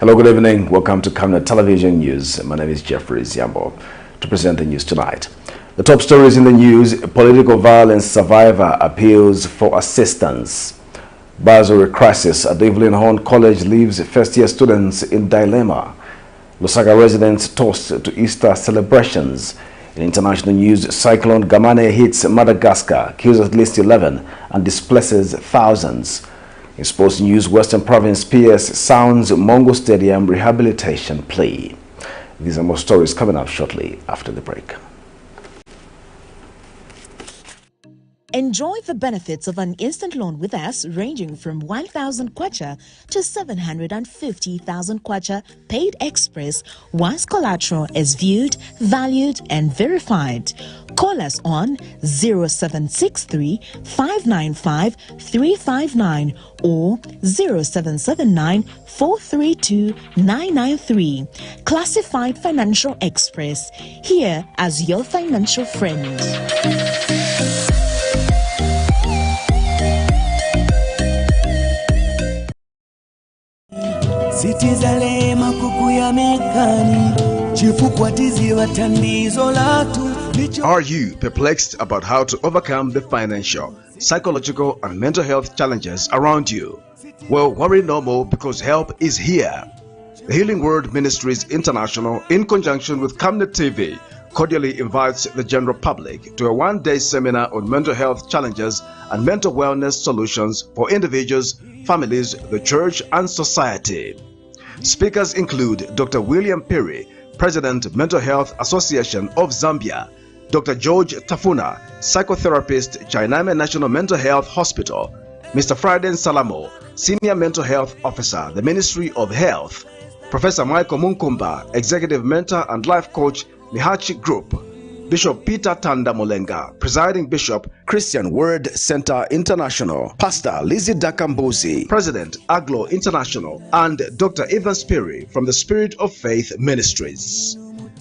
Hello, good evening. Welcome to Camnet Television News. My name is Jeffrey Ziambo to present the news tonight. The top stories in the news: political violence survivor appeals for assistance. BURSARY crisis at EVELYN College leaves first-year students in dilemma. LUSAKA residents toast to Easter celebrations. In international news, cyclone GAMANE hits Madagascar, kills at least 11 and displaces thousands. In sports news, Western Province PS sounds MONGU Stadium rehabilitation plea. These are more stories coming up shortly after the break. Enjoy the benefits of an instant loan with us ranging from 1,000 kwacha to 750,000 kwacha paid express once collateral is viewed, valued and verified. Call us on 0763 595 359 or 0779 432 993. Classified Financial Express, here as your financial friend. Are you perplexed about how to overcome the financial, psychological and mental health challenges around you? Well, worry no more, because help is here. The Healing Word Ministries International, in conjunction with Camnet TV, cordially invites the general public to a one-day seminar on mental health challenges and mental wellness solutions for individuals, families, the church and society. Speakers include Dr. William Perry, President, Mental Health Association of Zambia; Dr. George Tafuna, psychotherapist, Chainame National Mental Health Hospital; Mr. Friday Salamo, Senior Mental Health Officer, the Ministry of Health; Professor Michael Munkumba, Executive Mentor and Life Coach, Mihachi Group; Bishop Peter Tanda Molenga, Presiding Bishop, Christian Word Center International; Pastor Lizzie Dakambozi, President, Aglo International; and Dr. Evan Sperry from the Spirit of Faith Ministries.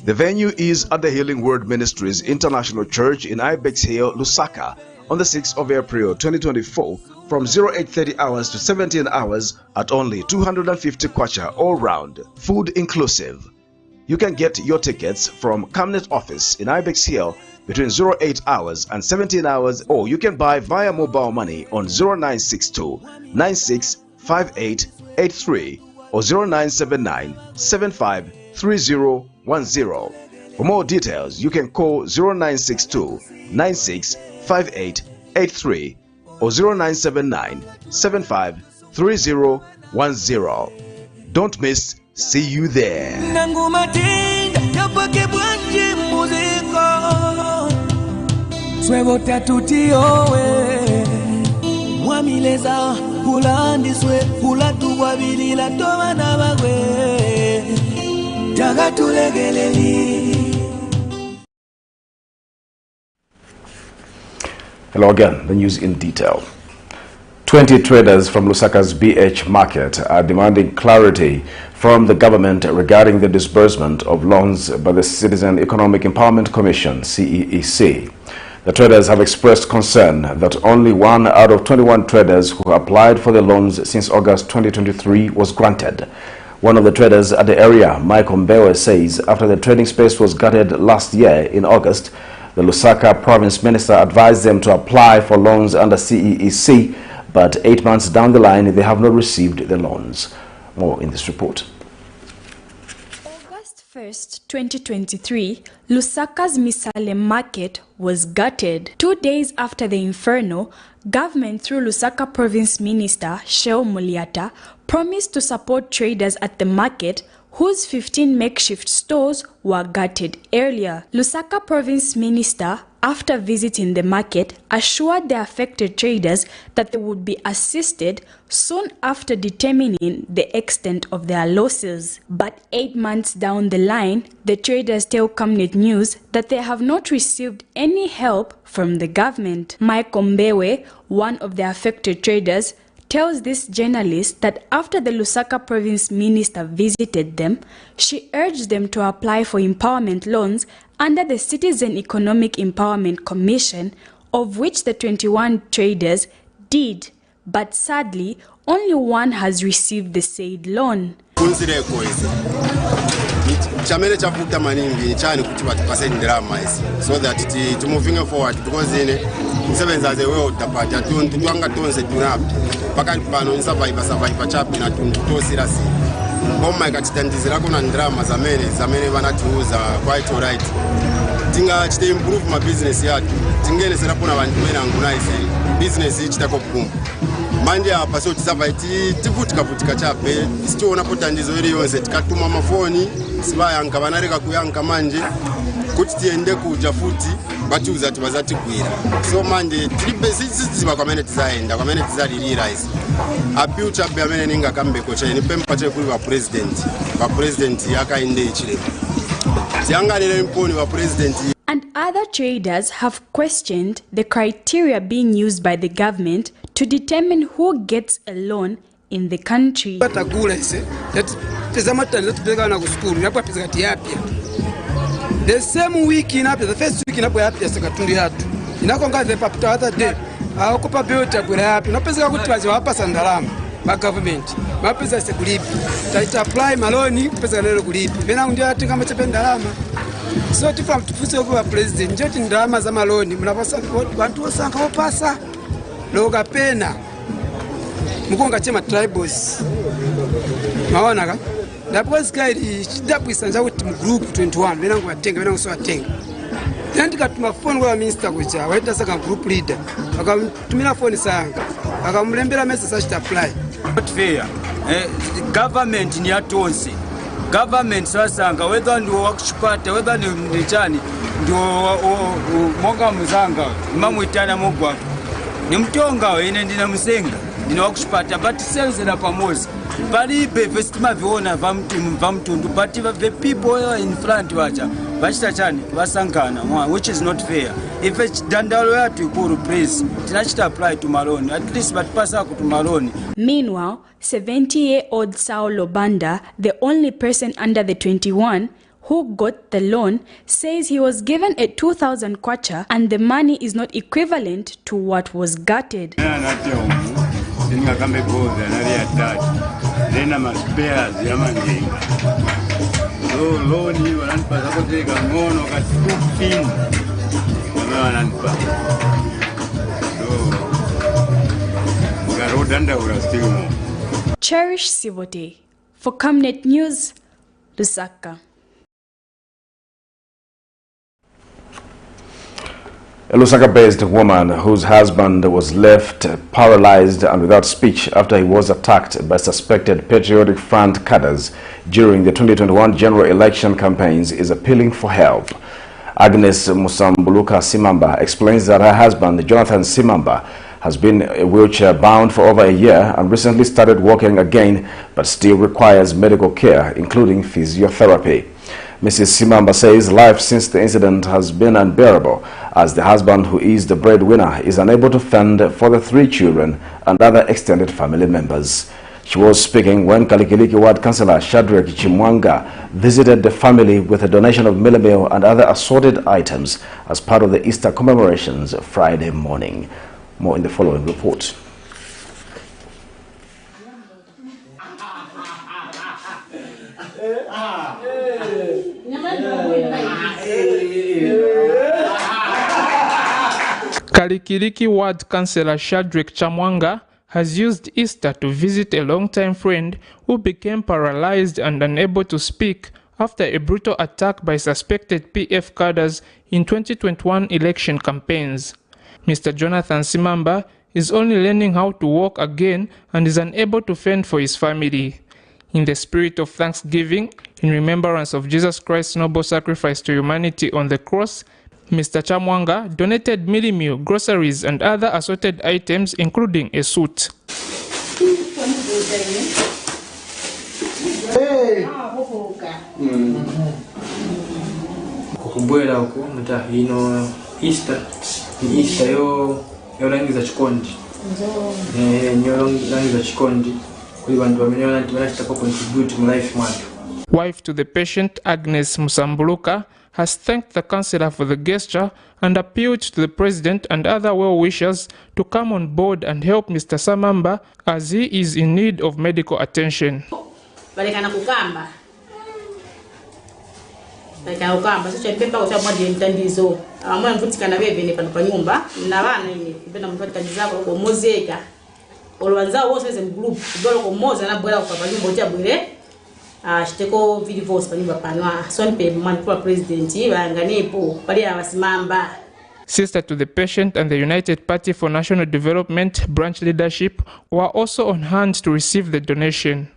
The venue is at the Healing Word Ministries International Church in Ibex Hill, Lusaka, on the 6th of April 2024 from 0830 hours to 17 hours at only 250 kwacha all round, food inclusive. You can get your tickets from Camnet office in Ibex Hill between 08 hours and 17 hours, or you can buy via mobile money on 0962 965883 or 0979 753010. For more details, you can call 0962 965883 or 0979 753010. Don't miss. See you there. Hello again, the news in detail. 20 traders from Lusaka's BH market are demanding clarity from the government regarding the disbursement of loans by the Citizen Economic Empowerment Commission, CEEC. The traders have expressed concern that only 1 out of 21 traders who applied for the loans since August 2023 was granted. One of the traders at the area, Michael Mbewe, says after the trading space was gutted last year in August, the Lusaka province minister advised them to apply for loans under CEEC, but 8 months down the line, they have not received the loans. More in this report. August 1st, 2023, Lusaka's Misale market was gutted. 2 days after the inferno, government through Lusaka Province Minister Sheo Muliata promised to support traders at the market whose 15 makeshift stores were gutted earlier. Lusaka Province Minister, after visiting the market, assured the affected traders that they would be assisted soon after determining the extent of their losses. But 8 months down the line, the traders tell Camnet News that they have not received any help from the government. Michael Mbewe, one of the affected traders, tells this journalist that after the Lusaka province minister visited them, she urged them to apply for empowerment loans under the Citizen Economic Empowerment Commission, of which the 21 traders did, but sadly, only one has received the said loan. Chamele chafuta maningi chani kuti batipase ndirama isi so that to moving forward because in seven as a way utapata twanga tonse tunapi pakati pano survive chapi na tosirasi koma ikatitandizira kuna ndirama zamene vanatiuza quite alright tinga chite improve my business yatu tingene serapona vantu mena angunize business ichitako kukumba manje apa so tisurvive tivutika chape sichiona potandizo iri yonse tikatuma mafoni sibaya nkabanareka kuyanka manje kuti tiende kuja futi bachuza tibazatigwira so manje tilibesiziba kwamene tizaenda kwamene tizalilira isi appeal chabe amene ninga kambeko cheni pempate kuli wa president yakaende ichile tiangalele mponi wa president. And other traders have questioned the criteria being used by the government to determine who gets a loan in the country. The same week in the first week in Apia Secretary had Inakonga the other day. I occupy beauty no pesa kuti wapasa ndalama ba government mapesa sekulipi taita apply maloni pesa lelo kulipi bena ndio atinga machepe ndalama so tifam tufuse kwa president njoti ndalama za maloni mnapasa bantu osanga opasa loga pena mukonga chema tribals maona ka ndapozi kaidi chidabwisa kuti mu group 21 bena ngwatenga bena so atenga then tikatuma phone kwa minister kucha waita saka group leader akamtumira phone sanga akamulembera message achita apply not fair. Government ni atonse government sasanga whether ndio wakuchipata whether ni mchani ndio monga muzanga mamuitana mogwa ni mtonga ine ndina musenga ndina wakuchipata but sense na pamoja palibe festima viona vamtundu but the people in front wacha vachita chani vasangana which is not fair. If it's dandalo yatu ikuru please tinachita apply to maloni at least but pasa to maloni. Meanwhile, 70-year-old Saulo Banda, the only person under the 21 who got the loan, says he was given a 2,000 kwacha and the money is not equivalent to what was gutted. Cherish Sivote for Camnet News, Lusaka. A Lusaka-based woman whose husband was left paralyzed and without speech after he was attacked by suspected Patriotic Front cadres during the 2021 general election campaigns is appealing for help. Agnes Musambuluka Simamba explains that her husband, Jonathan Simamba, has been wheelchair-bound for over a year and recently started walking again, but still requires medical care, including physiotherapy. Mrs. Simamba says life since the incident has been unbearable, as the husband, who is the breadwinner, is unable to fend for the 3 children and other extended family members. She was speaking when Kalikiliki Ward Councillor Shadrack Chimwanga visited the family with a donation of meal and other assorted items as part of the Easter commemorations Friday morning. More in the following report. Kalikiliki Ward Councillor Shadrack Chimwanga has used Easter to visit a long-time friend who became paralyzed and unable to speak after a brutal attack by suspected PF cadres in 2021 election campaigns. Mr. Jonathan Simamba is only learning how to walk again and is unable to fend for his family. In the spirit of thanksgiving, in remembrance of Jesus Christ's noble sacrifice to humanity on the cross, Mr. Chimwanga donated meal, groceries and other assorted items, including a suit. Easter yo rangi za chikondi rangi za chikondi kuli bantu bamenyana nti banachitako contribute mu life mwatu. Wife to the patient Agnes Musambuluka has thanked the councillor for the gesture and appealed to the president and other well-wishers to come on board and help Mr. Samamba as he is in need of medical attention. Sister to the Patient and the United Party for National Development branch leadership were also on hand to receive the donation.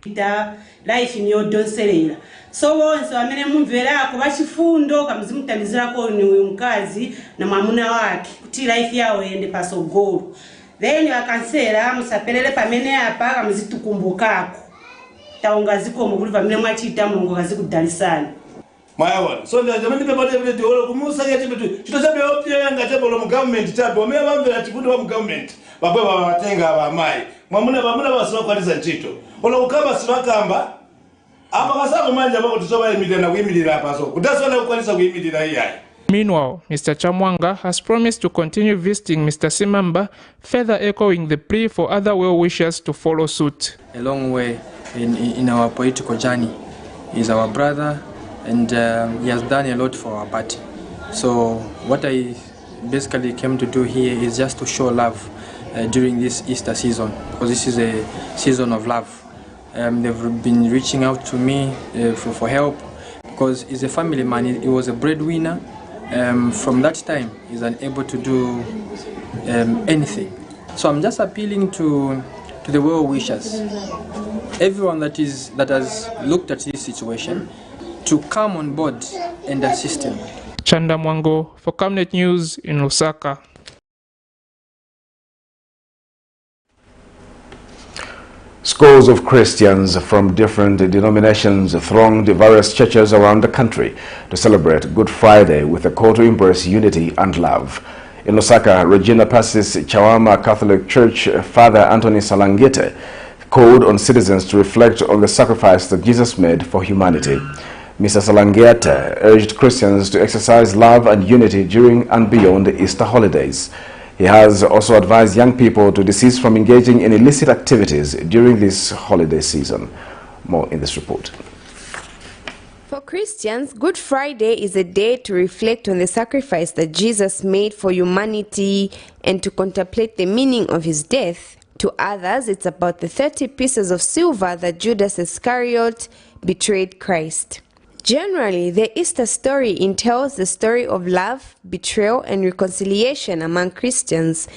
Life in your donserela. So amene mumvera ko bachifundo kamzimutalizira ko ni mkazi na mwamuna wake kuti life yao ende pasogolo. Then akansera musapelele pamene apa kamzitukumbukako. Taongaziko mukuli pamene mwachita mungu kazikudalisana. Mayawana so njamani pe bade bade olo kumusa ngati bitu chito chabe opya ngati bolo mu government chabe omwe bamvera chikundi wa mu government babwe babatenga abamai mwamuna basiba kwaliza ntchito olo ukamba sibakamba apa kasako manja bako tusoba imidira na kuimidira apa so kudasona kukwalisa kuimidira iyai. Meanwhile, Mr. Chamwanga has promised to continue visiting Mr. Simamba, further echoing the plea for other well-wishers to follow suit. A long way in our political journey. He's our brother, and he has done a lot for our party. So what I basically came to do here is just to show love during this Easter season, because this is a season of love. They've been reaching out to me for help, because he's a family man. He was a breadwinner. From that time, he's unable to do anything. So I'm just appealing to the well-wishers, everyone that has looked at this situation, to come on board and assist him. Chanda Mwango for Camnet News in Lusaka. Scores of Christians from different denominations thronged various churches around the country to celebrate Good Friday with a call to embrace unity and love. In Lusaka, Regina Passes Chawama Catholic Church Father Anthony Salangete called on citizens to reflect on the sacrifice that Jesus made for humanity. Mr. Salangete urged Christians to exercise love and unity during and beyond the Easter holidays. He has also advised young people to desist from engaging in illicit activities during this holiday season. More in this report. For Christians, Good Friday is a day to reflect on the sacrifice that Jesus made for humanity and to contemplate the meaning of his death. To others, it's about the 30 pieces of silver that Judas Iscariot betrayed Christ. Generally, the Easter story entails the story of love, betrayal, and reconciliation among Christians.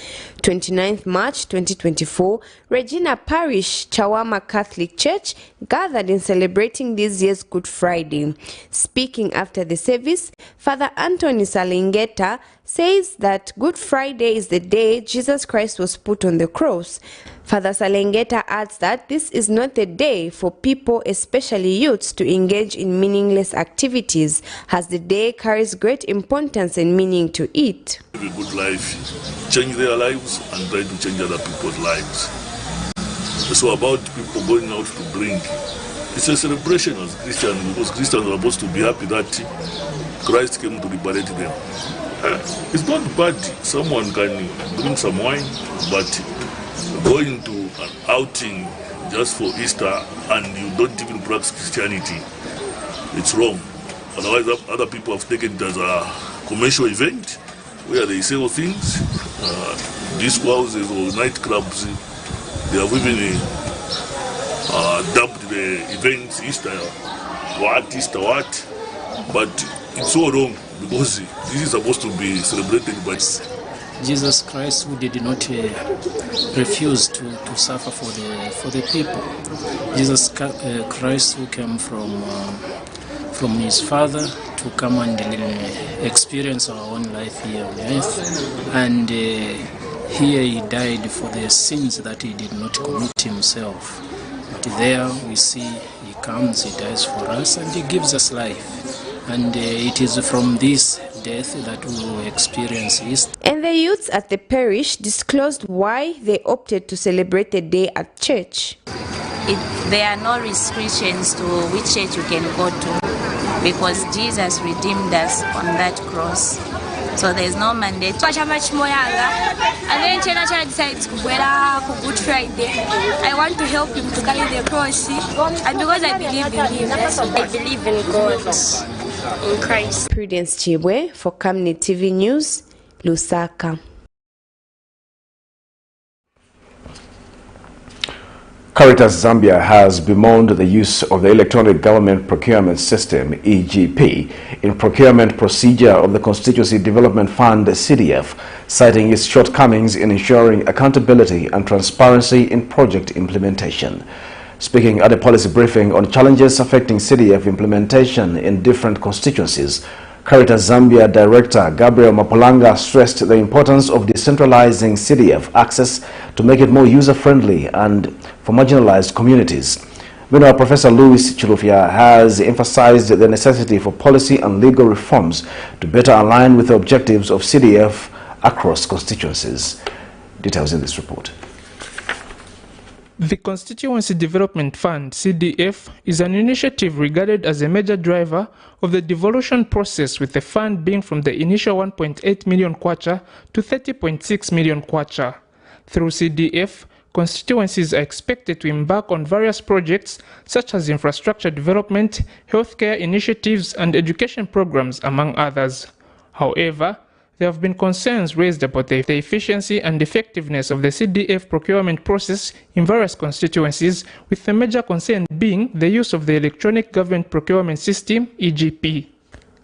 29th March 2024, Regina Parish Chawama Catholic Church gathered in celebrating this year's Good Friday. Speaking after the service, Father Anthony Salingeta says that Good Friday is the day Jesus Christ was put on the cross. Father Salengeta adds that this is not a day for people, especially youths, to engage in meaningless activities, as the day carries great importance and meaning to it. Live a good life, change their lives, and try to change other people's lives. So about people going out to drink, it's a celebration as Christians, because Christians are supposed to be happy that Christ came to liberate them. It's not bad, someone can drink some wine, but going to an outing just for Easter and you don't even practice Christianity, it's wrong. Otherwise, other people have taken it as a commercial event where they sell things, disco houses or nightclubs. They have even dubbed the events Easter what, but it's all wrong, because this is supposed to be celebrated by Jesus Christ, who did not refuse to suffer for the people. Jesus Christ, who came from his Father to come and experience our own life here on earth. And here he died for the sins that he did not commit himself. But there we see he comes, he dies for us, and he gives us life. And it is from this death that we will experience Easter. And the youths at the parish disclosed why they opted to celebrate the day at church. there are no restrictions to which church you can go to, because Jesus redeemed us on that cross. So there's no mandate. And then Chena decides to go Good Friday. I want to help him to carry the cross. And because I believe in him, I believe in God, in Christ. Prudence Chibwe for Camnet TV News, Lusaka. Caritas Zambia has bemoaned the use of the Electronic Government Procurement System, EGP, in procurement procedure of the Constituency Development Fund, CDF, citing its shortcomings in ensuring accountability and transparency in project implementation. Speaking at a policy briefing on challenges affecting CDF implementation in different constituencies, Caritas Zambia Director Gabriel Mapolanga stressed the importance of decentralizing CDF access to make it more user-friendly and for marginalized communities. Meanwhile, Professor Louis Chilufya has emphasized the necessity for policy and legal reforms to better align with the objectives of CDF across constituencies. Details in this report. The Constituency Development Fund, CDF, is an initiative regarded as a major driver of the devolution process, with the fund being from the initial 1.8 million kwacha to 30.6 million kwacha. Through CDF, constituencies are expected to embark on various projects such as infrastructure development, healthcare initiatives, and education programs, among others. However, there have been concerns raised about the efficiency and effectiveness of the CDF procurement process in various constituencies, with the major concern being the use of the Electronic Government Procurement System, EGP.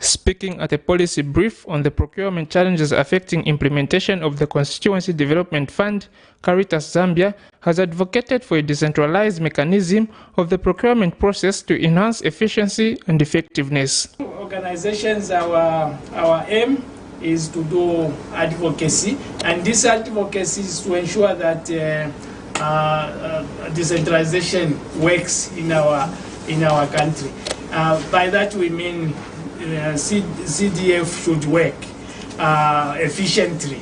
Speaking at a policy brief on the procurement challenges affecting implementation of the Constituency Development Fund, Caritas Zambia has advocated for a decentralized mechanism of the procurement process to enhance efficiency and effectiveness. Organizations, our aim is to do advocacy, and this advocacy is to ensure that decentralization works in our country. By that we mean CDF should work efficiently,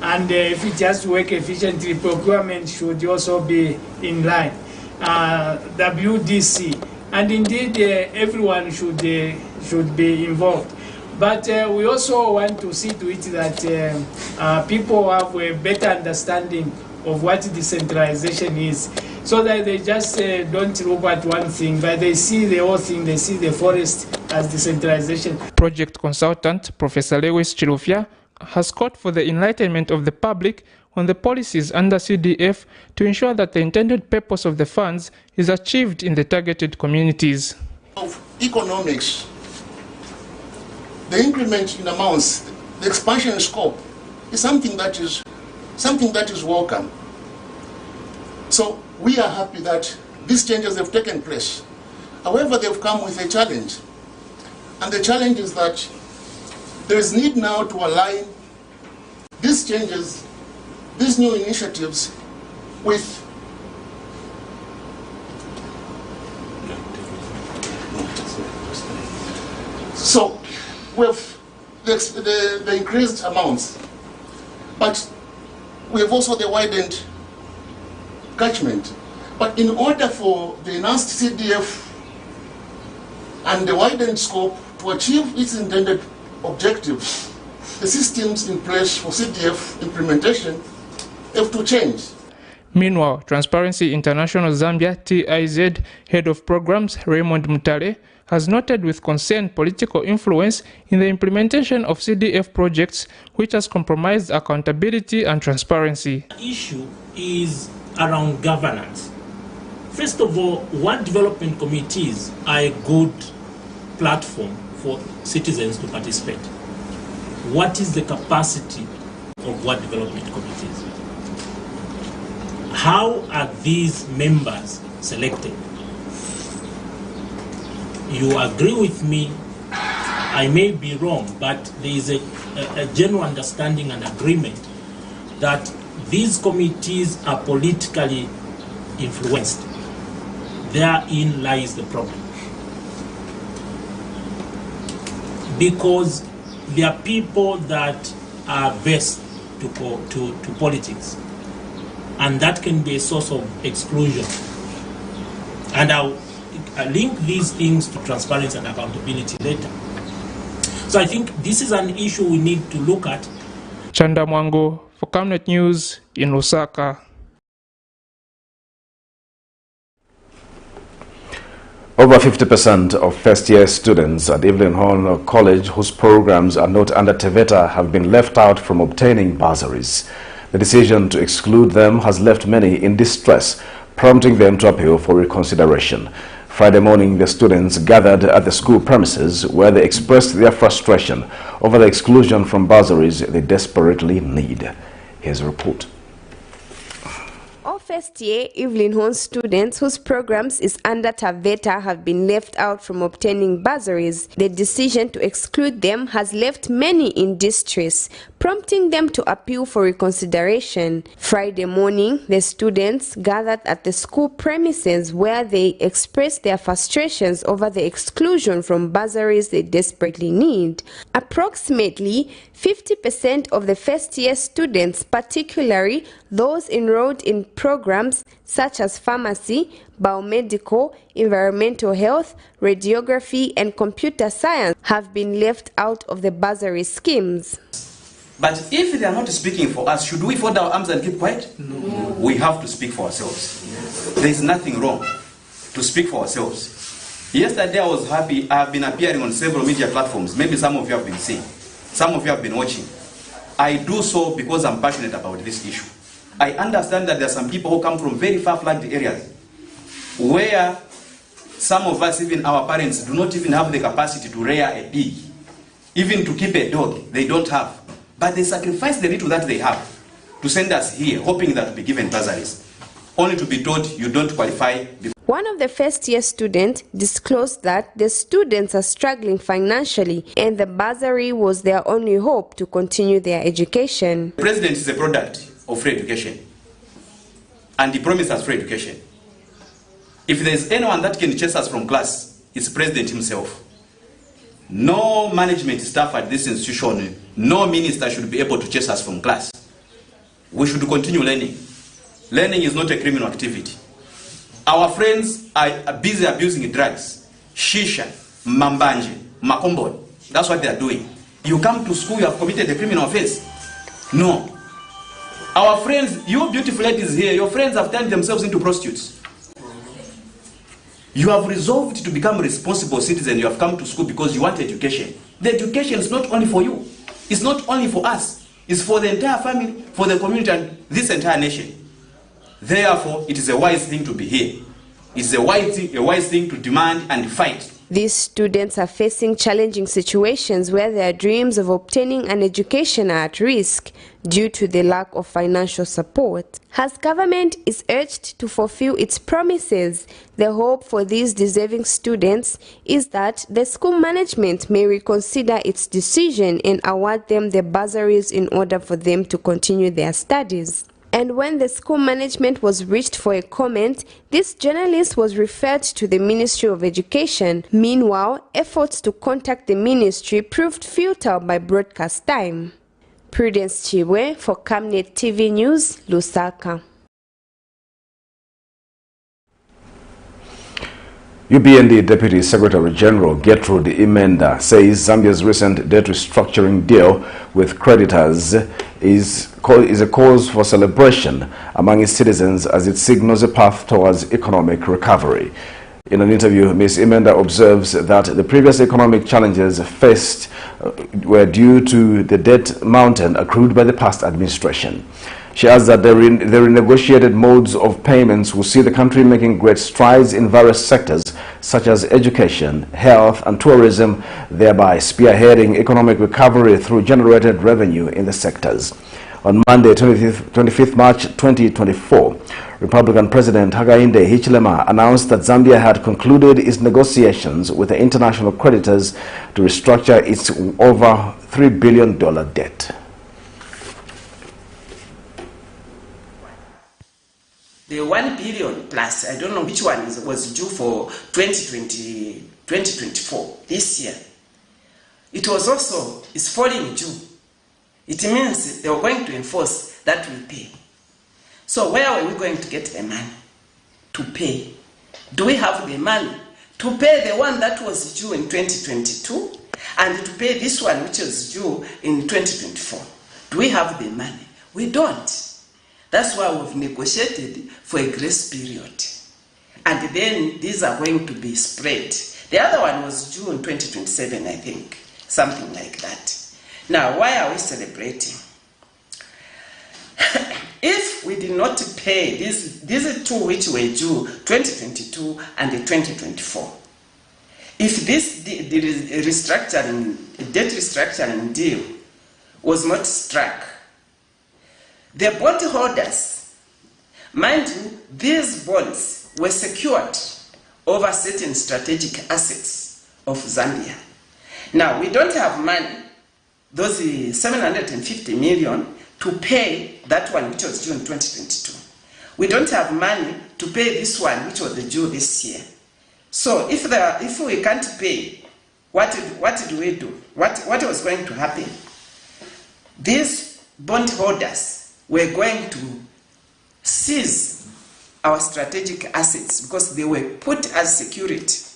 and if it has to work efficiently, procurement should also be in line. WDC, and indeed everyone should be involved. But we also want to see to it that people have a better understanding of what decentralization is, so that they just don't look at one thing, but they see the whole thing, they see the forest as decentralization. Project consultant Professor Louis Chilufya has called for the enlightenment of the public on the policies under CDF to ensure that the intended purpose of the funds is achieved in the targeted communities. Of economics, the increment in amounts, the expansion in scope is something that is welcome. So we are happy that these changes have taken place. However, they've come with a challenge. And the challenge is that there is need now to align these changes, these new initiatives with so with the increased amounts, but we have also the widened catchment. But in order for the enhanced CDF and the widened scope to achieve its intended objectives, the systems in place for CDF implementation have to change. Meanwhile, Transparency International Zambia TIZ Head of Programs Raymond Mutale has noted with concern political influence in the implementation of CDF projects, which has compromised accountability and transparency. The issue is around governance. First of all, ward development committees are a good platform for citizens to participate. What is the capacity of ward development committees? How are these members selected? You agree with me, I may be wrong, but there is a general understanding and agreement that these committees are politically influenced. Therein lies the problem. Because there are people that are versed to politics, and that can be a source of exclusion. And I'll link these things to transparency and accountability later. So I think this is an issue we need to look at. Chanda Mwango for Camnet News in Lusaka. Over 50% of first-year students at EVELYN College whose programs are not under TVETA have been left out from obtaining bursaries. The decision to exclude them has left many in distress, prompting them to appeal for reconsideration. Friday morning, the students gathered at the school premises where they expressed their frustration over the exclusion from bursaries they desperately need. Here's a report. All first-year EVELYN students whose programs is under TVETA have been left out from obtaining bursaries. The decision to exclude them has left many in distress, prompting them to appeal for reconsideration. Friday morning, the students gathered at the school premises where they expressed their frustrations over the exclusion from bursaries they desperately need. Approximately 50% of the first-year students, particularly those enrolled in programs such as pharmacy, biomedical, environmental health, radiography, and computer science, have been left out of the bursary schemes. But if they are not speaking for us, should we fold our arms and keep quiet? No. We have to speak for ourselves. There is nothing wrong to speak for ourselves. Yesterday I was happy. I have been appearing on several media platforms. Maybe some of you have been seeing. Some of you have been watching. I do so because I'm passionate about this issue. I understand that there are some people who come from very far-flung areas where some of us, even our parents, do not even have the capacity to rear a pig. Even to keep a dog, they don't have. But they sacrifice the little that they have to send us here, hoping that we'll be given bursaries, only to be told you don't qualify. One of the first-year students disclosed that the students are struggling financially and the bursary was their only hope to continue their education. The president is a product of free education, and he promised us free education. If there's anyone that can chase us from class, it's the president himself. No management staff at this institution, no minister should be able to chase us from class. We should continue learning. Learning is not a criminal activity. Our friends are busy abusing drugs, shisha, mambanje, makombo. That's what they are doing. You come to school, you have committed a criminal offense. No. Our friends, you beautiful ladies here, your friends have turned themselves into prostitutes. You have resolved to become responsible citizens. You have come to school because you want education. The education is not only for you. It's not only for us. It's for the entire family, for the community, and this entire nation. Therefore, it is a wise thing to be here. It's a wise thing to demand and fight. These students are facing challenging situations where their dreams of obtaining an education are at risk due to the lack of financial support. As government is urged to fulfill its promises, the hope for these deserving students is that the school management may reconsider its decision and award them the bursaries in order for them to continue their studies. And when the school management was reached for a comment, this journalist was referred to the Ministry of Education. Meanwhile, efforts to contact the ministry proved futile by broadcast time. Prudence Chibwe for Camnet TV News, Lusaka. UBND Deputy Secretary General Gertrude Imenda says Zambia's recent debt restructuring deal with creditors is a cause for celebration among its citizens as it signals a path towards economic recovery. In an interview, Ms. Imenda observes that the previous economic challenges faced were due to the debt mountain accrued by the past administration. She adds that the renegotiated modes of payments will see the country making great strides in various sectors such as education, health and tourism, thereby spearheading economic recovery through generated revenue in the sectors. On Monday, 25th March 2024, Republican President Hakainde Hichilema announced that Zambia had concluded its negotiations with the international creditors to restructure its over $3 billion debt. The 1 billion plus, I don't know which one was due for 2024, this year. It was also, it's falling due. It means they were going to enforce that we pay. So where are we going to get the money to pay? Do we have the money to pay the one that was due in 2022 and to pay this one which is due in 2024? Do we have the money? We don't. That's why we've negotiated for a grace period. And then these are going to be spread. The other one was due in 2027, I think. Something like that. Now, why are we celebrating? If we did not pay these two which were due 2022 and 2024, if this debt restructuring deal was not struck, the bondholders, mind you, these bonds were secured over certain strategic assets of Zambia. Now, we don't have money, those 750 million, to pay that one which was due in 2022. We don't have money to pay this one which was due this year. So if we can't pay, what do we do? What was going to happen? These bondholders were going to seize our strategic assets because they were put as security.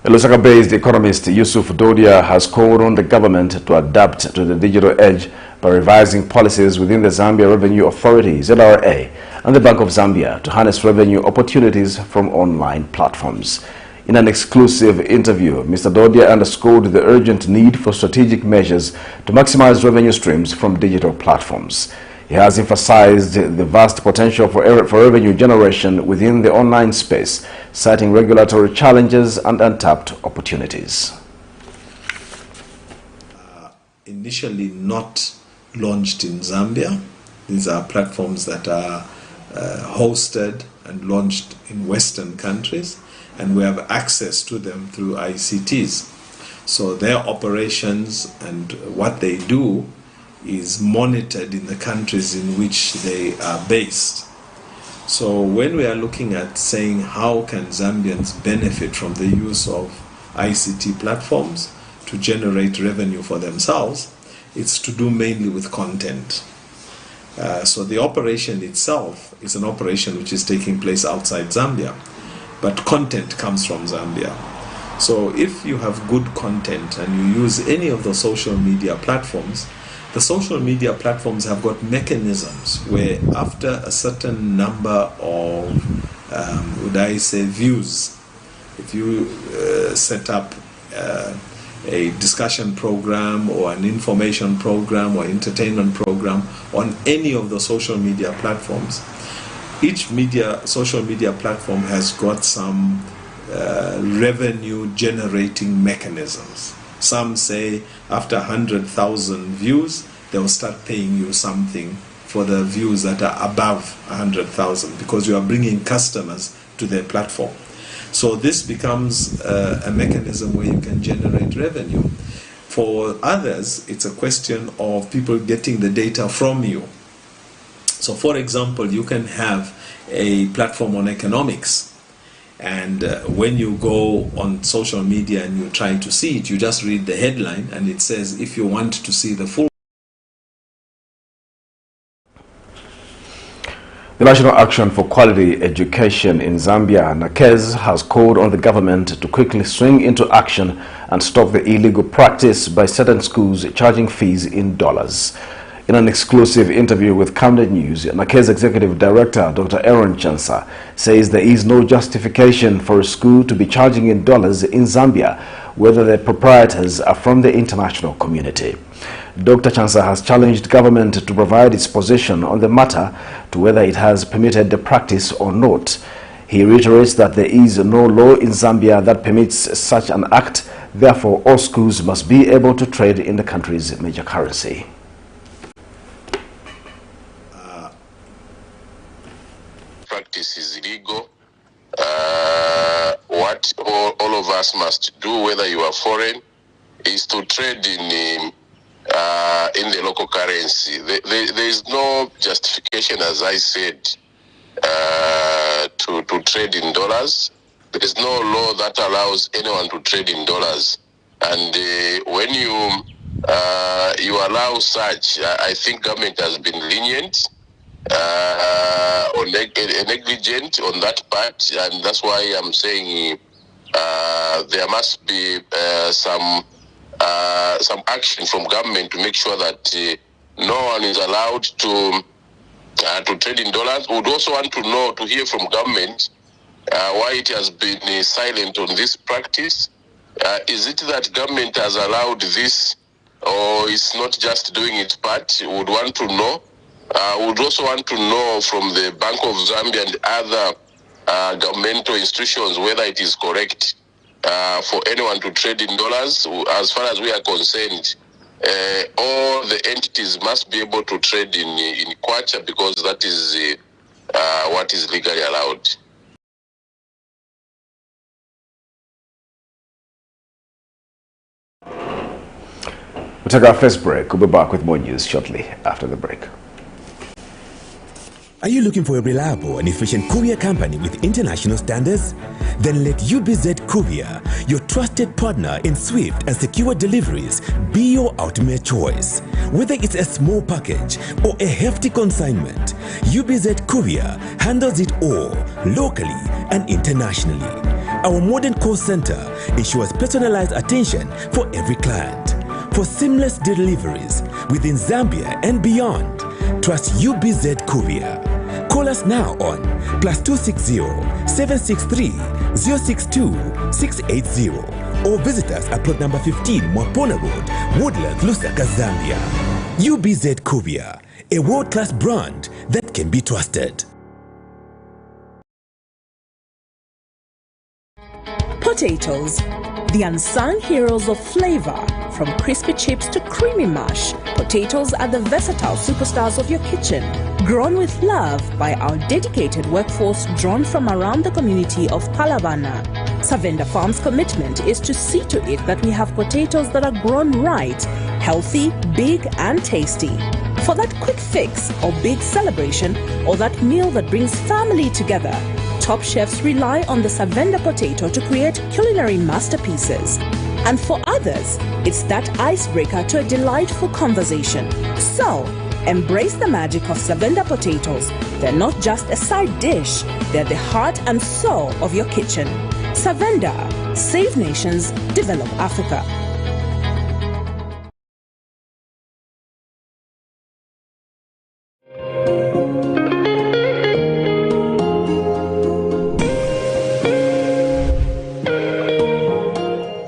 A Lusaka-based economist Yusuf Dodia has called on the government to adapt to the digital age by revising policies within the Zambia Revenue Authority, ZRA, and the Bank of Zambia to harness revenue opportunities from online platforms. In an exclusive interview, Mr. Dodia underscored the urgent need for strategic measures to maximize revenue streams from digital platforms. He has emphasized the vast potential for revenue generation within the online space, citing regulatory challenges and untapped opportunities. Initially not launched in Zambia. These are platforms that are hosted and launched in Western countries, and we have access to them through ICTs. So their operations and what they do is monitored in the countries in which they are based. So when we are looking at saying how can Zambians benefit from the use of ICT platforms to generate revenue for themselves, it's to do mainly with content. So the operation itself is an operation which is taking place outside Zambia, but content comes from Zambia. So if you have good content and you use any of the social media platforms, the social media platforms have got mechanisms where after a certain number of, views, if you set up a discussion program or an information program or entertainment program on any of the social media platforms, each social media platform has got some revenue generating mechanisms. Some say after 100,000 views, they will start paying you something for the views that are above 100,000 because you are bringing customers to their platform. So this becomes a mechanism where you can generate revenue. For others, it's a question of people getting the data from you. So for example, you can have a platform on economics, and when you go on social media and you try to see it, you just read the headline and it says if you want to see the full. The National Action for Quality Education in Zambia, NACEZ, has called on the government to quickly swing into action and stop the illegal practice by certain schools charging fees in dollars. In an exclusive interview with Camnet News, NACEZ Executive Director Dr. Aaron Chansa says there is no justification for a school to be charging in dollars in Zambia, whether the proprietors are from the international community. Dr. Chansa has challenged government to provide its position on the matter to whether it has permitted the practice or not. He reiterates that there is no law in Zambia that permits such an act, therefore all schools must be able to trade in the country's major currency. Practice is illegal. What all of us must do, whether you are foreign, is to trade in the local currency. There is no justification, as I said, to trade in dollars. There is no law that allows anyone to trade in dollars. And when you allow such, I think government has been lenient. or negligent on that part, and that's why I'm saying there must be some action from government to make sure that no one is allowed to trade in dollars. We would also want to hear from government why it has been silent on this practice. Is it that government has allowed this, or is not just doing its part? We would want to know. We would also want to know from the Bank of Zambia and other governmental institutions whether it is correct for anyone to trade in dollars. As far as we are concerned, all the entities must be able to trade in kwacha, because that is what is legally allowed. We'll take our first break. We'll be back with more news shortly after the break. Are you looking for a reliable and efficient courier company with international standards? Then let UBZ Courier, your trusted partner in swift and secure deliveries, be your ultimate choice. Whether it's a small package or a hefty consignment, UBZ Courier handles it all, locally and internationally. Our modern call center ensures personalized attention for every client. For seamless deliveries within Zambia and beyond, trust UBZ Courier. Call us now on +260-763-062-680 or visit us at plot number 15 Mwapona Road, Woodlands, Lusaka, Zambia. UBZ Courier, a world-class brand that can be trusted. Potatoes, the unsung heroes of flavor. From crispy chips to creamy mash, potatoes are the versatile superstars of your kitchen. Grown with love by our dedicated workforce drawn from around the community of Palavana. Savenda Farm's commitment is to see to it that we have potatoes that are grown right, healthy, big and tasty. For that quick fix or big celebration or that meal that brings family together, top chefs rely on the Savenda potato to create culinary masterpieces. And for others, it's that icebreaker to a delightful conversation. So, embrace the magic of Savenda potatoes. They're not just a side dish, they're the heart and soul of your kitchen. Savenda, save nations, develop Africa.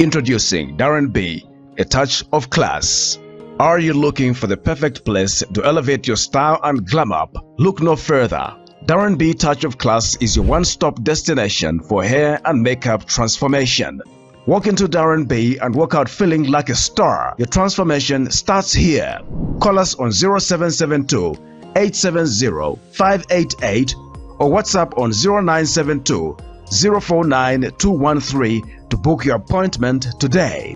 Introducing Darren B, a touch of class. Are you looking for the perfect place to elevate your style and glam up? Look no further. Darren B Touch of Class is your one-stop destination for hair and makeup transformation. Walk into Darren B and walk out feeling like a star. Your transformation starts here. Call us on 0772 870 588 or WhatsApp on 0972 049 213 to book your appointment today.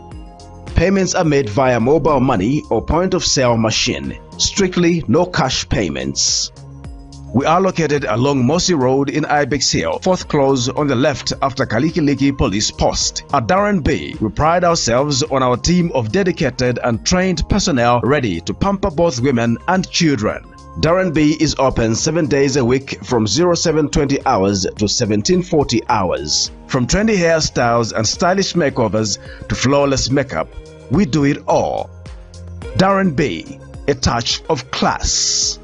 Payments are made via mobile money or point-of-sale machine. Strictly no cash payments. We are located along Mossy Road in Ibex Hill, fourth close on the left after Kalikiliki Police Post. At Darren B, we pride ourselves on our team of dedicated and trained personnel ready to pamper both women and children. Darren B is open 7 days a week from 0720 hours to 1740 hours. From trendy hairstyles and stylish makeovers to flawless makeup, we do it all. Darren B, a touch of class.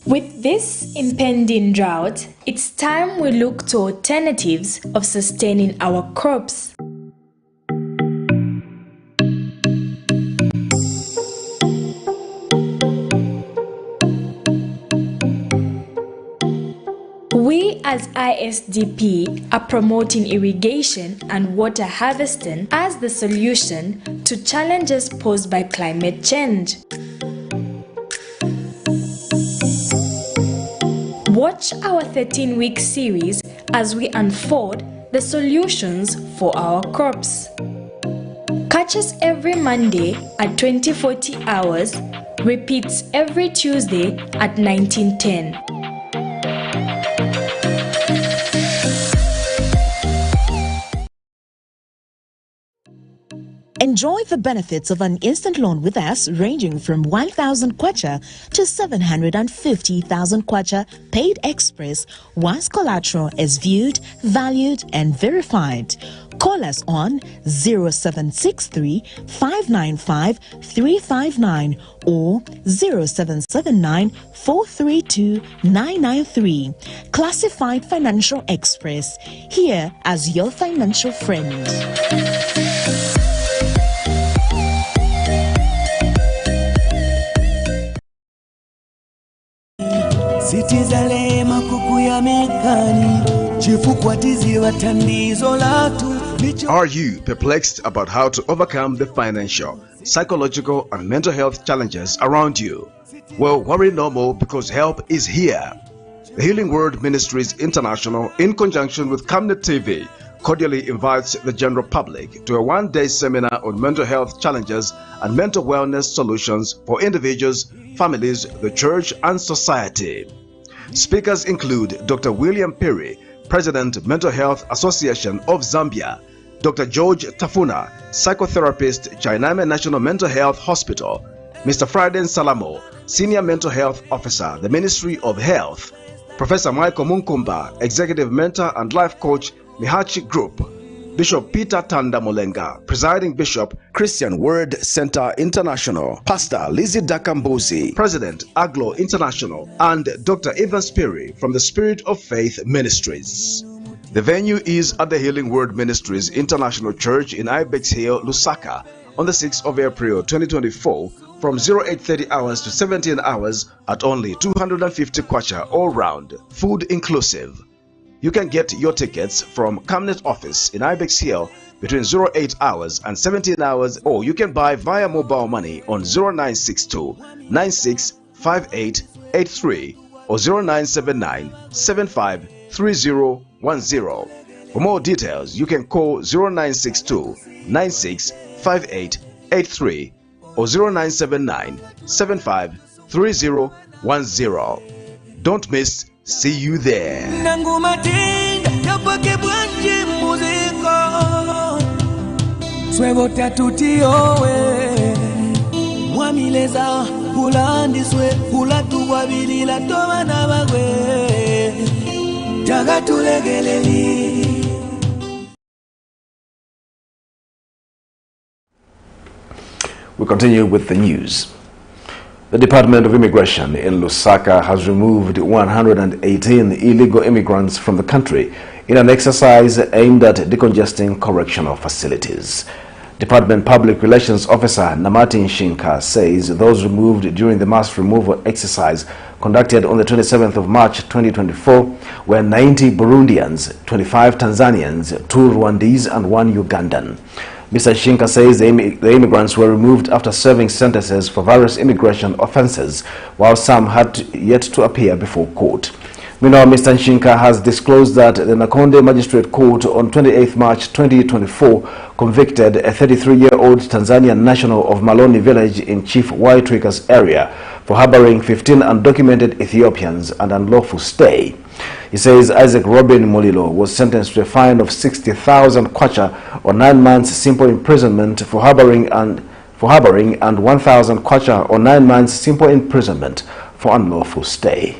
With this impending drought, it's time we look to alternatives of sustaining our crops. We as ISDP are promoting irrigation and water harvesting as the solution to challenges posed by climate change. Watch our 13-week series as we unfold the solutions for our crops. Catch us every Monday at 2040 hours, repeats every Tuesday at 1910. Enjoy the benefits of an instant loan with us ranging from 1,000 kwacha to 750,000 kwacha paid express once collateral is viewed, valued and verified. Call us on 0763 595 359 or 0779 432 993. Classified Financial Express, here as your financial friend. Are you perplexed about how to overcome the financial, psychological, and mental health challenges around you? Well, worry no more, because help is here. The Healing Word Ministries International, in conjunction with Camnet TV, cordially invites the general public to a one-day seminar on mental health challenges and mental wellness solutions for individuals, families, the church, and society. Speakers include Dr. William Perry, President, Mental Health Association of Zambia; Dr. George Tafuna, psychotherapist, Chainame National Mental Health Hospital; Mr. Friday Salamo, Senior Mental Health Officer, the Ministry of Health; Professor Michael Munkumba, Executive Mentor and Life Coach, Mihachi Group; Bishop Peter Tanda Molenga, Presiding Bishop, Christian Word Center International; Pastor Lizzie Dakambozi, President, Aglo International; and Dr. Evan Sperry from the Spirit of Faith Ministries. The venue is at the Healing Word Ministries International Church in Ibex Hill, Lusaka, on the 6th of April 2024 from 0830 hours to 17 hours at only 250 kwacha all round, food inclusive. You can get your tickets from Camnet office in Ibex Hill between 08 hours and 17 hours, or you can buy via mobile money on 0962 965883 or 0979 753010. For more details, you can call 0962 965883 or 0979 753010. Don't miss. See you there. We continue with the news. The Department of Immigration in Lusaka has removed 118 illegal immigrants from the country in an exercise aimed at decongesting correctional facilities. Department Public Relations Officer Namati Nshinka says those removed during the mass removal exercise conducted on the 27th of March 2024 were 90 Burundians, 25 Tanzanians, 2 Rwandese and 1 Ugandan. Mr. Shinka says the immigrants were removed after serving sentences for various immigration offences, while some had yet to appear before court. Meanwhile, Mr. Shinka has disclosed that the Nakonde Magistrate Court on 28 March 2024 convicted a 33-year-old Tanzanian national of Maloni village in Chief Waitwika's area for harboring 15 undocumented Ethiopians and unlawful stay. He says Isaac Robin Molilo was sentenced to a fine of 60,000 kwacha or 9 months simple imprisonment for harboring and 1,000 kwacha or 9 months simple imprisonment for unlawful stay.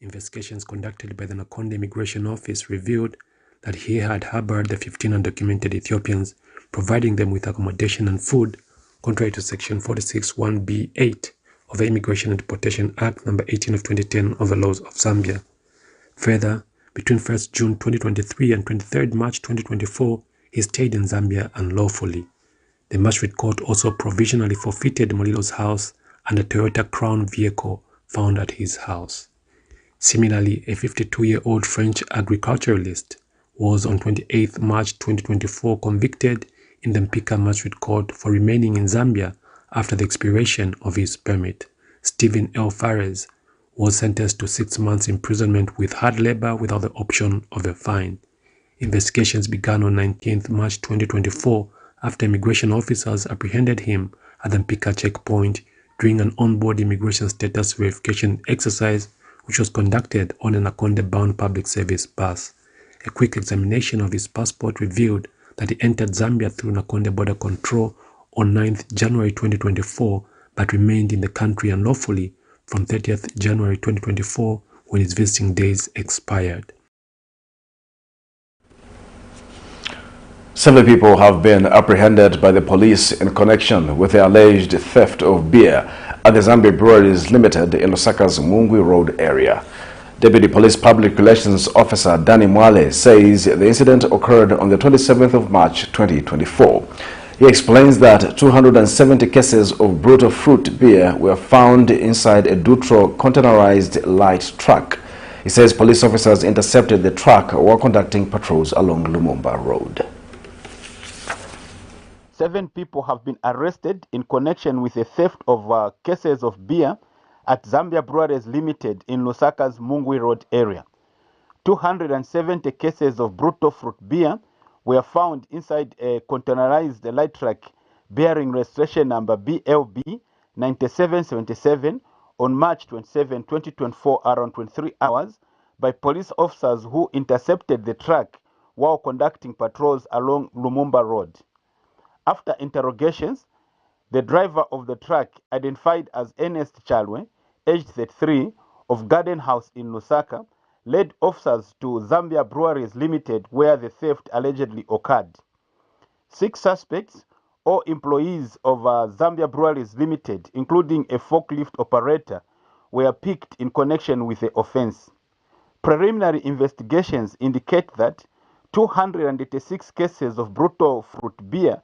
Investigations conducted by the Nakonde Immigration Office revealed that he had harbored the 15 undocumented Ethiopians, providing them with accommodation and food, contrary to Section 46(1)(b)(8) of the Immigration and Deportation Act No. 18 of 2010 of the laws of Zambia. Further, between 1st June 2023 and 23rd March 2024, he stayed in Zambia unlawfully. The Magistrate Court also provisionally forfeited Molilo's house and a Toyota Crown vehicle found at his house. Similarly, a 52-year-old French agriculturalist was on 28 March 2024 convicted in the Mpika Magistrate Court for remaining in Zambia after the expiration of his permit. Stephen L. Fares was sentenced to 6 months imprisonment with hard labor without the option of a fine. Investigations began on 19 March 2024 after immigration officers apprehended him at the Mpika checkpoint during an onboard immigration status verification exercise which was conducted on an Nakonde-bound public service bus. A quick examination of his passport revealed that he entered Zambia through Nakonde border control on 9th January 2024, but remained in the country unlawfully from 30th January 2024 when his visiting days expired. 7 people have been apprehended by the police in connection with the alleged theft of beer at the Zambia Breweries Limited in Lusaka's MONGU Road area. Deputy Police Public Relations Officer Danny Mwale says the incident occurred on the 27th of March 2024. He explains that 270 cases of brutal fruit beer were found inside a Dutro containerized light truck. He says police officers intercepted the truck while conducting patrols along Lumumba Road. 7 people have been arrested in connection with the theft of cases of beer at Zambia Breweries Limited in Lusaka's MONGU Road area. 270 cases of brutal fruit beer were found inside a containerized light truck bearing registration number BLB 9777 on March 27, 2024 around 23 hours by police officers who intercepted the truck while conducting patrols along Lumumba Road. After interrogations, the driver of the truck, identified as Ernest Chalwe, aged 33, of Garden House in Lusaka, led officers to Zambia Breweries Limited where the theft allegedly occurred. 6 suspects, all employees of Zambia Breweries Limited, including a forklift operator, were picked in connection with the offense. Preliminary investigations indicate that 286 cases of brutal fruit beer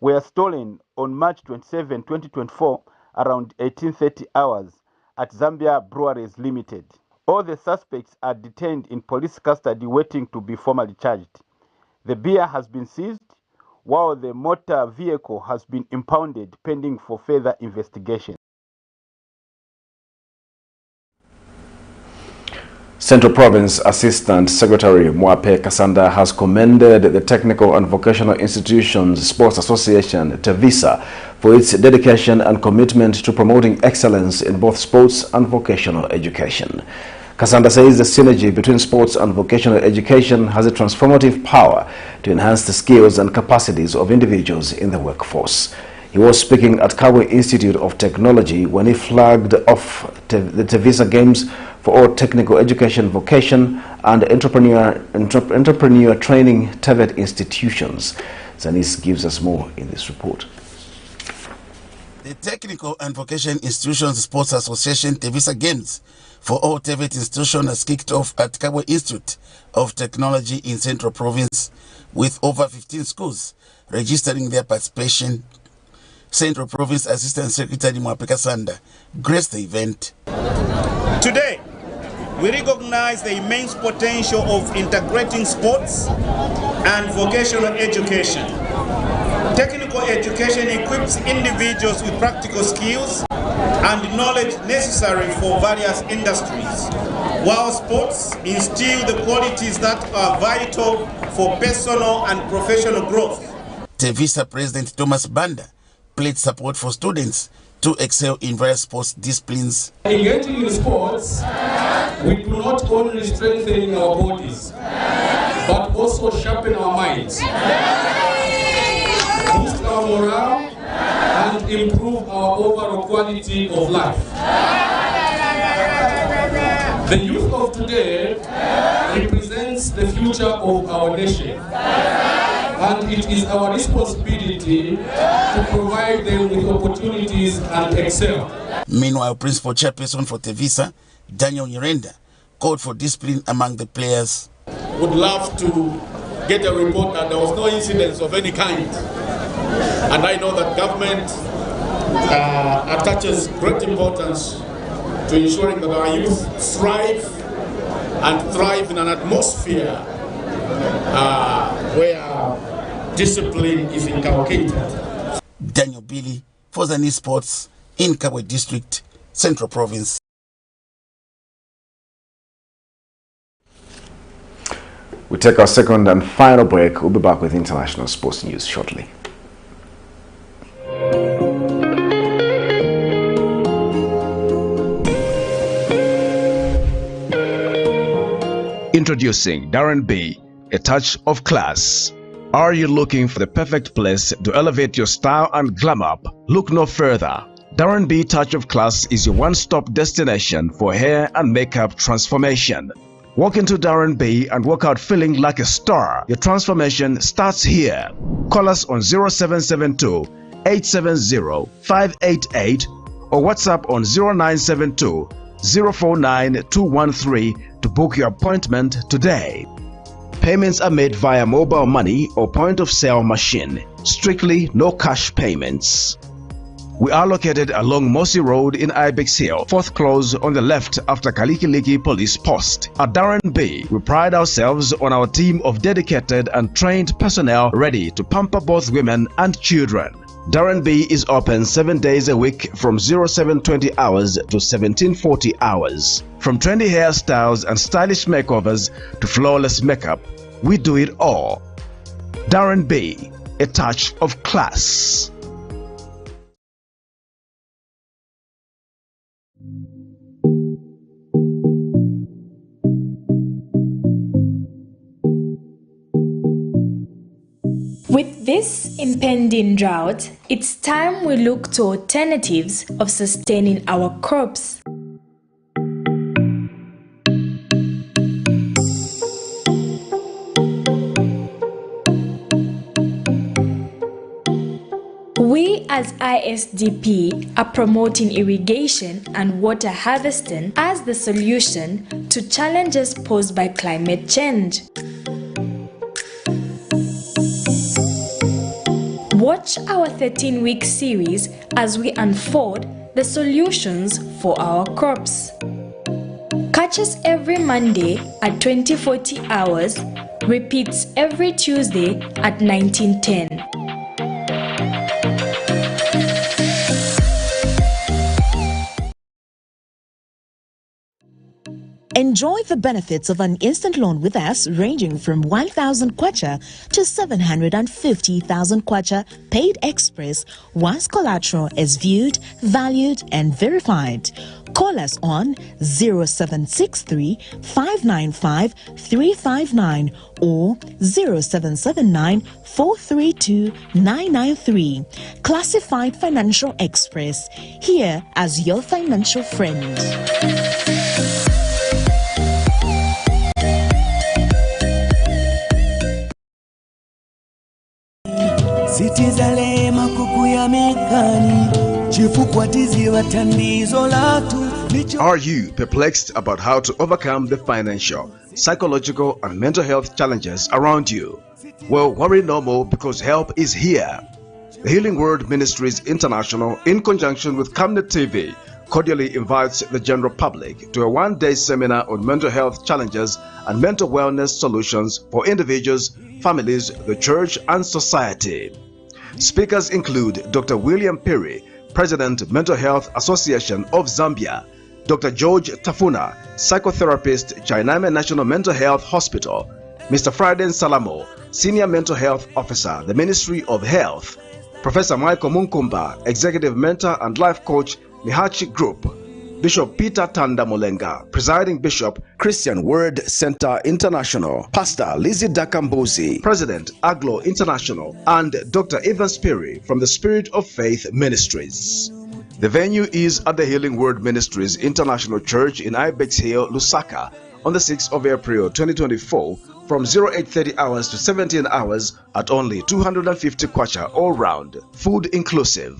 were stolen on March 27, 2024 around 1830 hours at Zambia Breweries Limited. All the suspects are detained in police custody waiting to be formally charged. The beer has been seized while the motor vehicle has been impounded pending for further investigation. Central Province Assistant Secretary Mwape Kasanda has commended the Technical and Vocational Institutions Sports Association, TEVISA, for its dedication and commitment to promoting excellence in both sports and vocational education. Kasanda says the synergy between sports and vocational education has a transformative power to enhance the skills and capacities of individuals in the workforce. He was speaking at Kabwe Institute of Technology when he flagged off the TEVISA Games for all technical education, vocation, and entrepreneur training TEVET institutions. Zanis gives us more in this report. The Technical and Vocation Institutions Sports Association TEVISA Games for all TEVET institutions has kicked off at Kabwe Institute of Technology in Central Province with over 15 schools registering their participation. Central Province Assistant Secretary Mwape Kasanda graced the event. Today, we recognize the immense potential of integrating sports and vocational education. Technical education equips individuals with practical skills and knowledge necessary for various industries, while sports instill the qualities that are vital for personal and professional growth. TEVISA President Thomas Banda pledged support for students to excel in various sports disciplines. Engaging in sports, we do not only strengthen our bodies, but also sharpen our minds, boost our morale, and improve our overall quality of life. The youth of today represents the future of our nation, and it is our responsibility to provide them with opportunities and excel. Meanwhile, Principal Chairperson for TEVISA, Daniel Nyirenda, called for discipline among the players. Would love to get a report that there was no incidents of any kind. And I know that government attaches great importance to ensuring that our youth strive and thrive in an atmosphere where discipline is inculcated. Daniel Billy for Zani Sports in Kabwe District, Central Province. We take our second and final break. We'll be back with international sports news shortly. Introducing Darren B, a touch of class. Are you looking for the perfect place to elevate your style and glam up? Look no further. Darren B Touch of Class is your one-stop destination for hair and makeup transformation. Walk into Darren B and walk out feeling like a star. Your transformation starts here. Call us on 0772 870 588 or WhatsApp on 0972 049 213 to book your appointment today. Payments are made via mobile money or point-of-sale machine. Strictly no cash payments. We are located along Mossy Road in Ibex Hill, 4th close on the left after Kalikiliki Police Post. At Darren B, we pride ourselves on our team of dedicated and trained personnel ready to pamper both women and children. Darren B is open 7 days a week from 0720 hours to 1740 hours. From trendy hairstyles and stylish makeovers to flawless makeup, we do it all. Darren B, a touch of class. With this impending drought, it's time we look to alternatives of sustaining our crops. We as ISDP are promoting irrigation and water harvesting as the solution to challenges posed by climate change. Watch our 13-week series as we unfold the solutions for our crops. Catch us every Monday at 2040 hours, repeats every Tuesday at 1910. Enjoy the benefits of an instant loan with us ranging from 1,000 kwacha to 750,000 kwacha paid express once collateral is viewed, valued and verified. Call us on 0763 595 359 or 0779 432 993. Classified Financial Express, here as your financial friend. Are you perplexed about how to overcome the financial, psychological and mental health challenges around you? Well, worry no more because help is here. The Healing Word Ministries International, in conjunction with Camnet TV, cordially invites the general public to a one-day seminar on mental health challenges and mental wellness solutions for individuals, families, the church and society. Speakers include Dr. William Perry, President, Mental Health Association of Zambia, Dr. George Tafuna, psychotherapist, Chainame National Mental Health Hospital, Mr. Friday Salamo, Senior Mental Health Officer, the Ministry of Health, Professor Michael Munkumba, Executive Mentor and Life Coach, Nihachi Group, Bishop Peter Tanda Molenga, Presiding Bishop, Christian Word Center International, Pastor Lizzie Dakambozi, President, Aglo International, and Dr. Evans Perry from the Spirit of Faith Ministries. The venue is at the Healing Word Ministries International Church in Ibex Hill, Lusaka, on the 6th of April 2024 from 0830 hours to 17 hours at only 250 kwacha all round, food inclusive.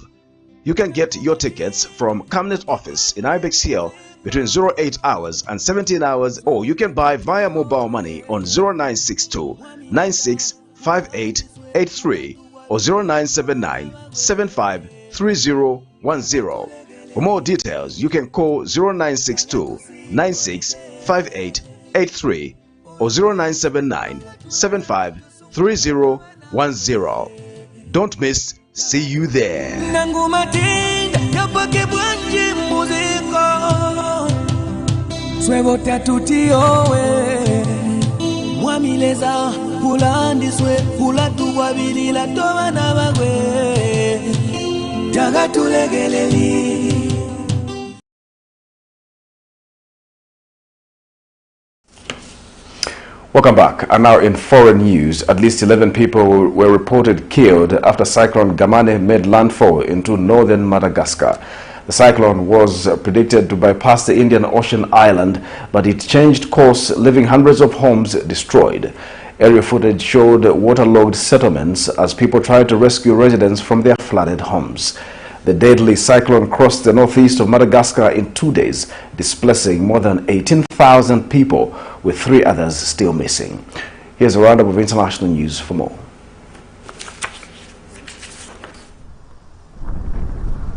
You can get your tickets from Camnet office in Ibex Hill between 08 hours and 17 hours, or you can buy via mobile money on 0962 965883 or 0979 753010. For more details, you can call 0962 965883 or 0979 753010. Don't miss. See you there. Welcome back. And now in foreign news, at least 11 people were reported killed after cyclone GAMANE made landfall into northern Madagascar. The cyclone was predicted to bypass the Indian Ocean island, but it changed course, leaving hundreds of homes destroyed. Aerial footage showed waterlogged settlements as people tried to rescue residents from their flooded homes. The deadly cyclone crossed the northeast of Madagascar in 2 days, displacing more than 18,000 people, with 3 others still missing. Here's a roundup of international news for more.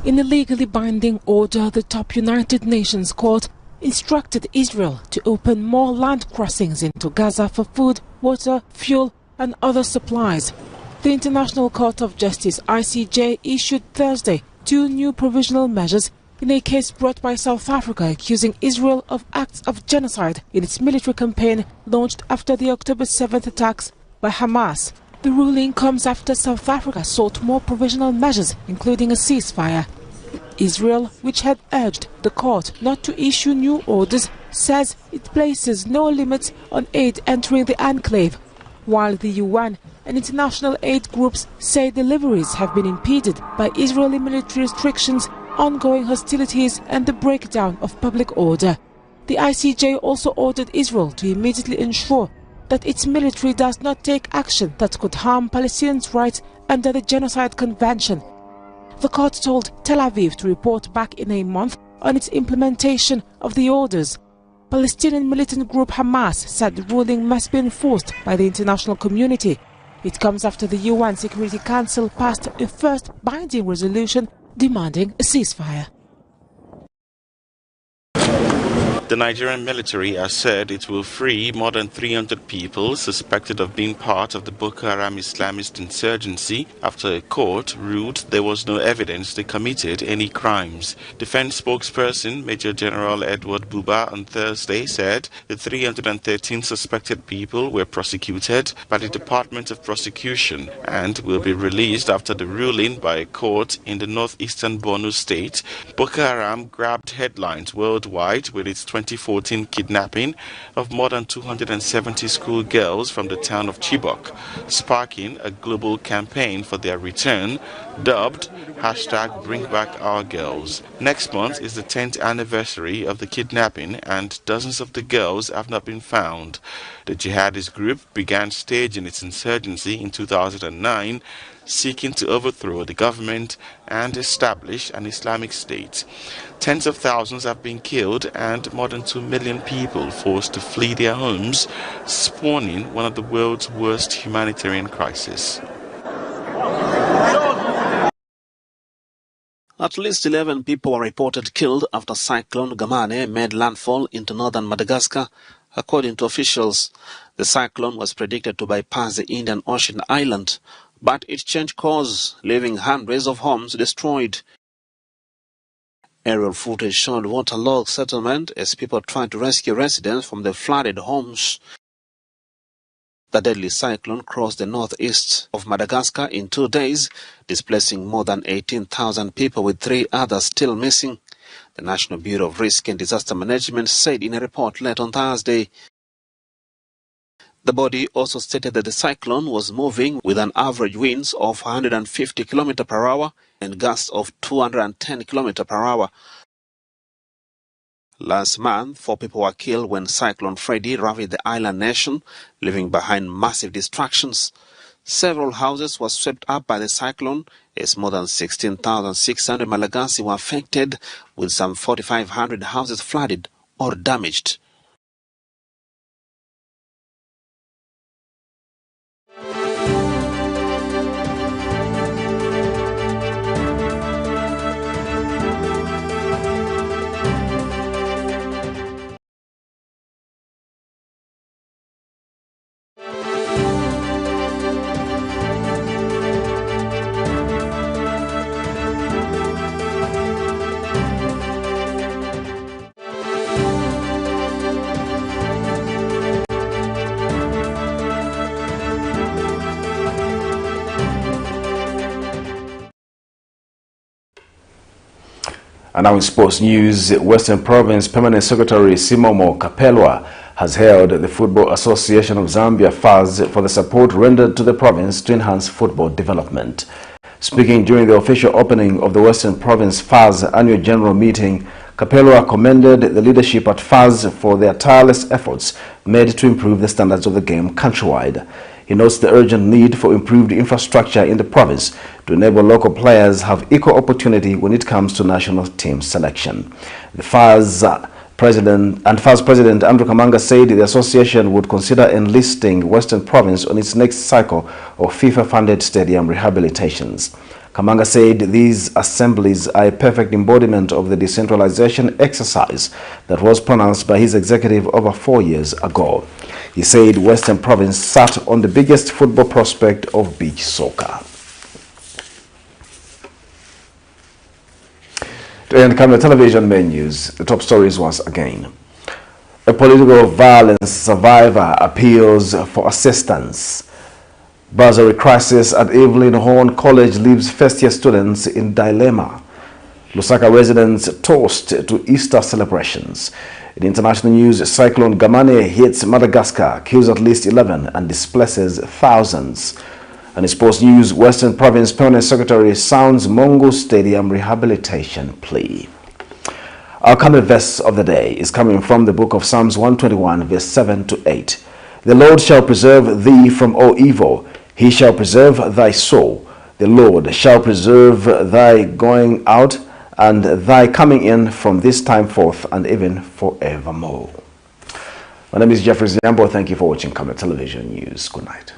In a legally binding order, the top United Nations Court instructed Israel to open more land crossings into Gaza for food, water, fuel and other supplies. The International Court of Justice, ICJ, issued Thursday 2 new provisional measures in a case brought by South Africa accusing Israel of acts of genocide in its military campaign launched after the October 7th attacks by Hamas. The ruling comes after South Africa sought more provisional measures, including a ceasefire. Israel, which had urged the court not to issue new orders, says it places no limits on aid entering the enclave, while the UN and international aid groups say deliveries have been impeded by Israeli military restrictions, ongoing hostilities and the breakdown of public order. The ICJ also ordered Israel to immediately ensure that its military does not take action that could harm Palestinians' rights under the Genocide Convention. The court told Tel Aviv to report back in a month on its implementation of the orders. Palestinian militant group Hamas said the ruling must be enforced by the international community. It comes after the UN Security Council passed a first binding resolution demanding a ceasefire. The Nigerian military has said it will free more than 300 people suspected of being part of the Boko Haram Islamist insurgency after a court ruled there was no evidence they committed any crimes. Defense spokesperson Major General Edward Buba on Thursday said the 313 suspected people were prosecuted by the Department of Prosecution and will be released after the ruling by a court in the northeastern Borno state. Boko Haram grabbed headlines worldwide with its 2014 kidnapping of more than 270 schoolgirls from the town of Chibok, sparking a global campaign for their return, dubbed #BringBackOurGirls. Next month is the 10th anniversary of the kidnapping and dozens of the girls have not been found. The jihadist group began staging its insurgency in 2009, seeking to overthrow the government and establish an Islamic state. Tens of thousands have been killed and more than 2 million people forced to flee their homes, spawning one of the world's worst humanitarian crises. At least 11 people were reported killed after cyclone GAMANE made landfall into northern Madagascar, according to officials. The cyclone was predicted to bypass the Indian Ocean island, but it changed course, leaving hundreds of homes destroyed. Aerial footage showed waterlogged settlement as people tried to rescue residents from the flooded homes. The deadly cyclone crossed the northeast of Madagascar in 2 days, displacing more than 18,000 people, with 3 others still missing. The National Bureau of Risk and Disaster Management said in a report late on Thursday. The body also stated that the cyclone was moving with an average winds of 150 km per hour and gusts of 210 km per hour. Last month, 4 people were killed when Cyclone Freddy ravaged the island nation, leaving behind massive destructions. Several houses were swept up by the cyclone, as more than 16,600 Malagasy were affected, with some 4,500 houses flooded or damaged. And now in sports news, Western Province Permanent Secretary Simomo Kapelwa has hailed the Football Association of Zambia, FAZ, for the support rendered to the province to enhance football development. Speaking during the official opening of the Western Province FAZ annual general meeting, Kapelwa commended the leadership at FAZ for their tireless efforts made to improve the standards of the game countrywide. He notes the urgent need for improved infrastructure in the province to enable local players have equal opportunity when it comes to national team selection. The FAZ President Andrew Kamanga said the association would consider enlisting Western Province on its next cycle of FIFA-funded stadium rehabilitations. Kamanga said these assemblies are a perfect embodiment of the decentralization exercise that was pronounced by his executive over 4 years ago. He said Western Province sat on the biggest football prospect of beach soccer. To end Camnet television main news, the top stories once again. A political violence survivor appeals for assistance. Bursary crisis at EVELYN Horn College leaves first-year students in dilemma. Lusaka residents toast to Easter celebrations. In international news, Cyclone GAMANE hits Madagascar, kills at least 11 and displaces thousands. And in sports news, Western Province Permanent Secretary sounds MONGU Stadium rehabilitation plea. Our Camnet verse of the day is coming from the book of Psalms 121, verse 7 to 8. The Lord shall preserve thee from all evil. He shall preserve thy soul. The Lord shall preserve thy going out and thy coming in from this time forth and even forevermore. My name is Jeffrey Ziambo. Thank you for watching Camnet Television News. Good night.